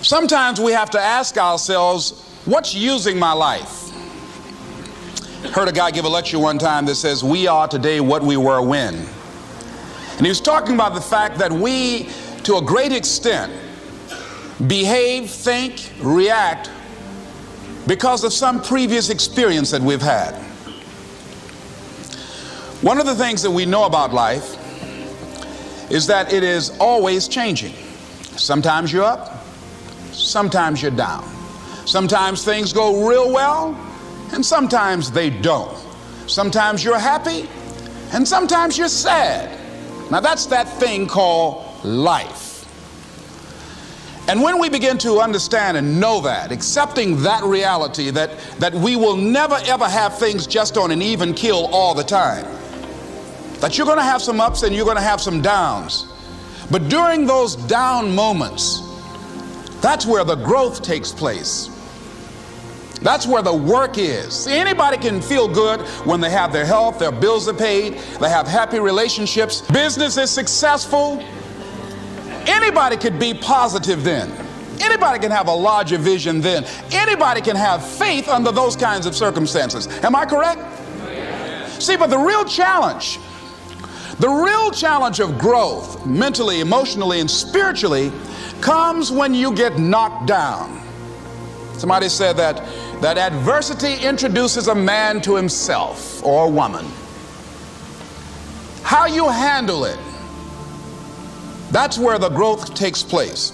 Sometimes we have to ask ourselves, what's using my life? Heard a guy give a lecture one time that says, we are today what we were when. And he was talking about the fact that we, to a great extent, behave, think, react because of some previous experience that we've had. One of the things that we know about life is that it is always changing. Sometimes you're up, sometimes you're down. Sometimes things go real well, and sometimes they don't. Sometimes you're happy, and sometimes you're sad. Now that's that thing called life. And when we begin to understand and know that, accepting that reality that we will never ever have things just on an even keel all the time, that you're going to have some ups and you're going to have some downs, but during those down moments, that's where the growth takes place. That's where the work is. See, anybody can feel good when they have their health, their bills are paid, they have happy relationships, business is successful. Anybody could be positive then. Anybody can have a larger vision then. Anybody can have faith under those kinds of circumstances. Am I correct? See, but the real challenge of growth, mentally, emotionally, and spiritually, comes when you get knocked down. Somebody said that adversity introduces a man to himself or a woman. How you handle it, that's where the growth takes place.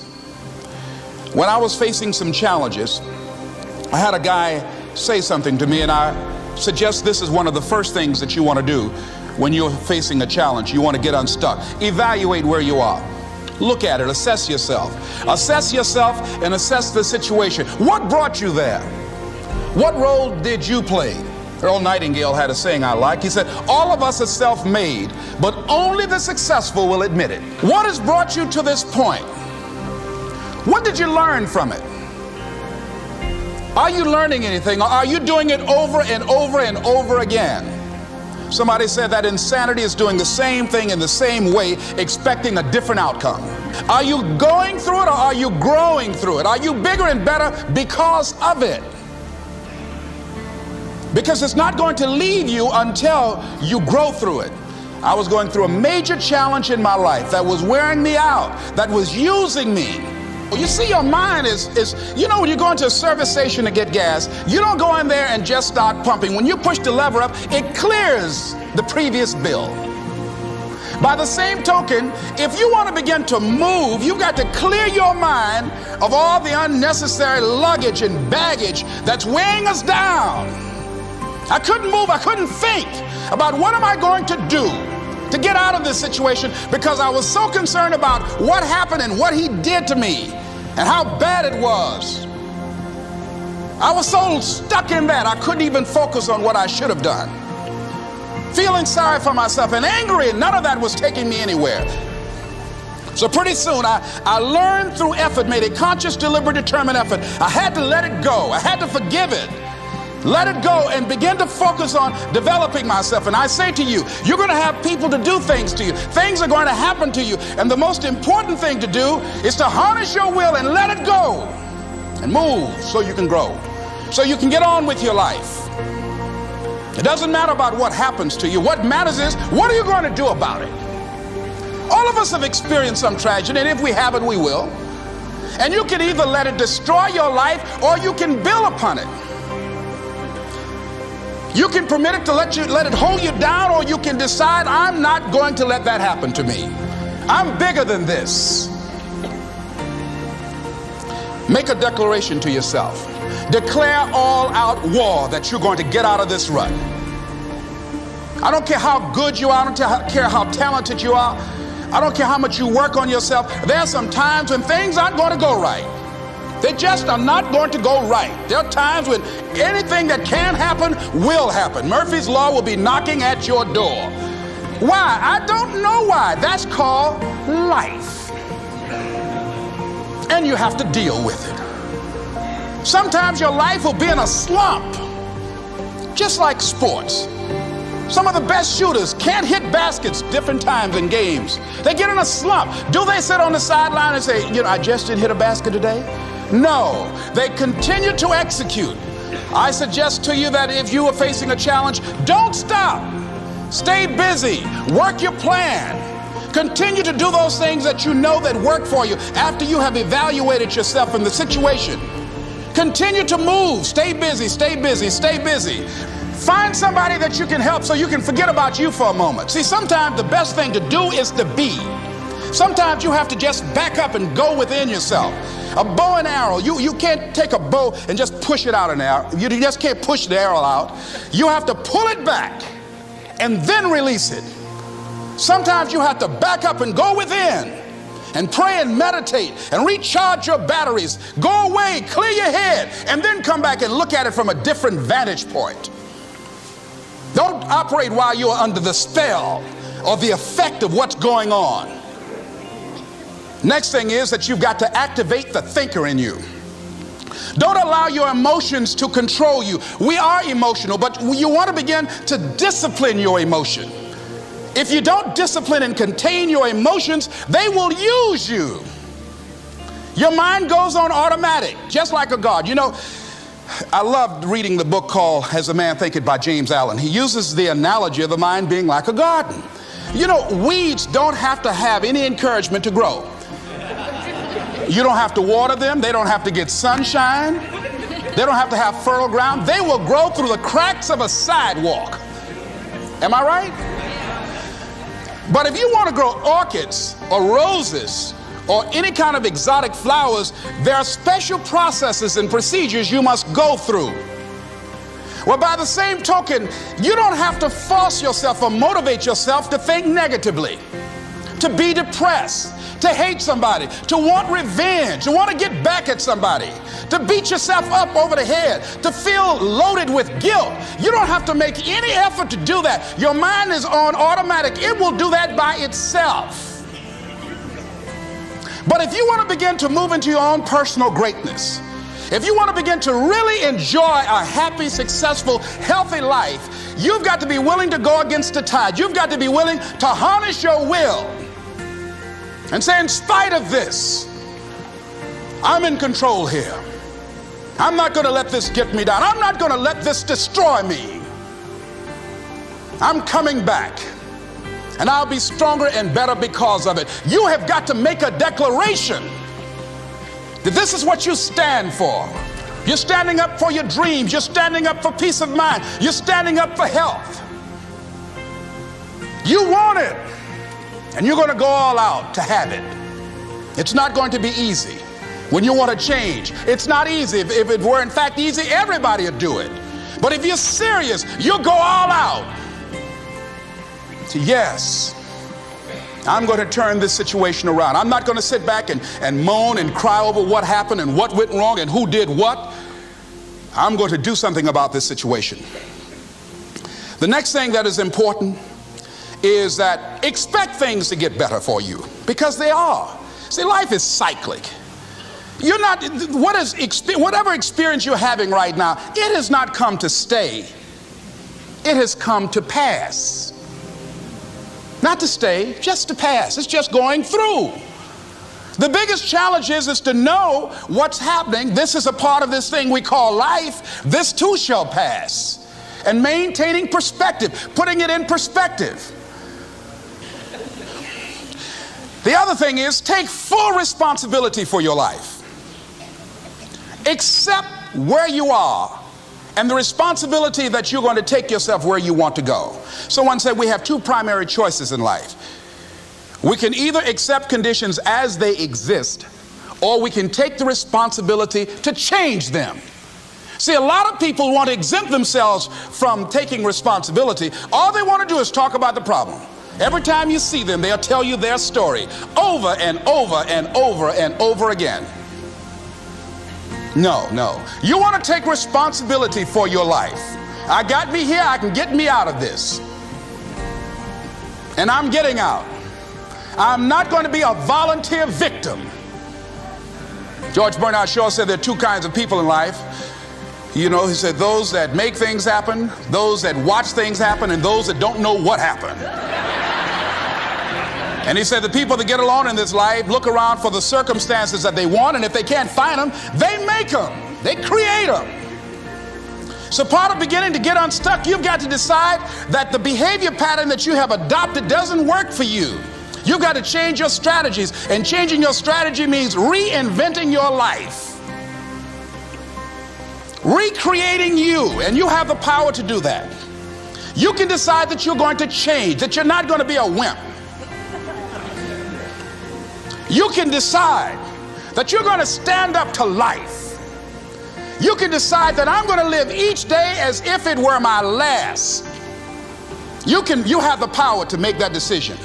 When I was facing some challenges, I had a guy say something to me, and I suggest this is one of the first things that you want to do when you're facing a challenge. You want to get unstuck. Evaluate where you are. Look at it, assess yourself. Assess yourself and assess the situation. What brought you there? What role did you play? Earl Nightingale had a saying I like. He said, all of us are self-made, but only the successful will admit it. What has brought you to this point? What did you learn from it? Are you learning anything, or are you doing it over and over and over again? Somebody said that insanity is doing the same thing in the same way, expecting a different outcome. Are you going through it, or are you growing through it? Are you bigger and better because of it? Because it's not going to leave you until you grow through it. I was going through a major challenge in my life that was wearing me out, that was using me. You see, your mind is when you go into a service station to get gas, you don't go in there and just start pumping. When you push the lever up, it clears the previous bill. By the same token, if you want to begin to move, you've got to clear your mind of all the unnecessary luggage and baggage that's weighing us down. I couldn't move, I couldn't think about what am I going to do to get out of this situation, because I was so concerned about what happened and what he did to me and how bad it was. I was so stuck in that I couldn't even focus on what I should have done. Feeling sorry for myself and angry, and none of that was taking me anywhere. So pretty soon I learned through effort, made a conscious, deliberate, determined effort. I had to let it go. I had to forgive it. Let it go and begin to focus on developing myself. And I say to you, you're going to have people to do things to you. Things are going to happen to you. And the most important thing to do is to harness your will and let it go and move so you can grow, so you can get on with your life. It doesn't matter about what happens to you. What matters is, what are you going to do about it? All of us have experienced some tragedy, and if we haven't, we will. And you can either let it destroy your life, or you can build upon it. You can permit it to let it hold you down, or you can decide, I'm not going to let that happen to me. I'm bigger than this. Make a declaration to yourself. Declare all out war that you're going to get out of this rut. I don't care how good you are. I don't care how talented you are. I don't care how much you work on yourself. There are some times when things aren't going to go right. They just are not going to go right. There are times when anything that can happen will happen. Murphy's Law will be knocking at your door. Why? I don't know why. That's called life. And you have to deal with it. Sometimes your life will be in a slump, just like sports. Some of the best shooters can't hit baskets different times in games. They get in a slump. Do they sit on the sideline and say, I just didn't hit a basket today? No, they continue to execute. I suggest to you that if you are facing a challenge, don't stop. Stay busy. Work your plan. Continue to do those things that you know that work for you after you have evaluated yourself in the situation. Continue to move. Stay busy, stay busy, stay busy. Find somebody that you can help so you can forget about you for a moment. See, sometimes the best thing to do is to be. Sometimes you have to just back up and go within yourself. A bow and arrow, you can't take a bow and just push it out an arrow. You just can't push the arrow out. You have to pull it back and then release it. Sometimes you have to back up and go within and pray and meditate and recharge your batteries. Go away, clear your head, and then come back and look at it from a different vantage point. Don't operate while you're under the spell or the effect of what's going on. Next thing is that you've got to activate the thinker in you. Don't allow your emotions to control you. We are emotional, but you want to begin to discipline your emotion. If you don't discipline and contain your emotions, they will use you. Your mind goes on automatic, just like a guard. You know, I loved reading the book called As a Man Thinketh by James Allen. He uses the analogy of the mind being like a garden. You know, weeds don't have to have any encouragement to grow. You don't have to water them. They don't have to get sunshine. They don't have to have fertile ground. They will grow through the cracks of a sidewalk. Am I right? But if you want to grow orchids or roses or any kind of exotic flowers, there are special processes and procedures you must go through. Well, by the same token, you don't have to force yourself or motivate yourself to think negatively, to be depressed, to hate somebody, to want revenge, to want to get back at somebody, to beat yourself up over the head, to feel loaded with guilt. You don't have to make any effort to do that. Your mind is on automatic. It will do that by itself. But if you want to begin to move into your own personal greatness, if you want to begin to really enjoy a happy, successful, healthy life, you've got to be willing to go against the tide. You've got to be willing to harness your will and say, in spite of this, I'm in control here. I'm not going to let this get me down. I'm not going to let this destroy me. I'm coming back, and I'll be stronger and better because of it. You have got to make a declaration that this is what you stand for. You're standing up for your dreams. You're standing up for peace of mind. You're standing up for health. You want it, and you're going to go all out to have it. It's not going to be easy. When you want to change, it's not easy. If it were in fact easy, everybody would do it. But if you're serious, you'll go all out. So yes, I'm going to turn this situation around. I'm not going to sit back and moan and cry over what happened and what went wrong and who did what. I'm going to do something about this situation. The next thing that is important is that expect things to get better for you, because they are. See, life is cyclic. You're not, whatever experience you're having right now, it has not come to stay. It has come to pass. Not to stay, just to pass. It's just going through. The biggest challenge is to know what's happening. This is a part of this thing we call life. This too shall pass. And maintaining perspective, putting it in perspective. The other thing is take full responsibility for your life. Accept where you are and the responsibility that you're going to take yourself where you want to go. Someone said we have two primary choices in life. We can either accept conditions as they exist, or we can take the responsibility to change them. See, a lot of people want to exempt themselves from taking responsibility. All they want to do is talk about the problem. Every time you see them, they'll tell you their story over and over and over and over again. No. You want to take responsibility for your life. I got me here, I can get me out of this. And I'm getting out. I'm not going to be a volunteer victim. George Bernard Shaw said there are two kinds of people in life. You know, he said those that make things happen, those that watch things happen, and those that don't know what happened. And he said the people that get along in this life look around for the circumstances that they want, and if they can't find them, they make them. They create them. So part of beginning to get unstuck, you've got to decide that the behavior pattern that you have adopted doesn't work for you. You've got to change your strategies, and changing your strategy means reinventing your life, recreating you, and you have the power to do that. You can decide that you're going to change, that you're not going to be a wimp. You can decide that you're going to stand up to life. You can decide that I'm going to live each day as if it were my last. You have the power to make that decision.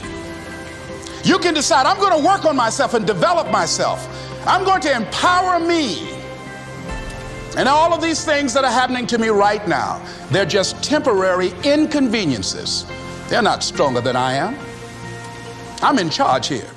You can decide I'm going to work on myself and develop myself. I'm going to empower me. And all of these things that are happening to me right now, they're just temporary inconveniences. They're not stronger than I am. I'm in charge here.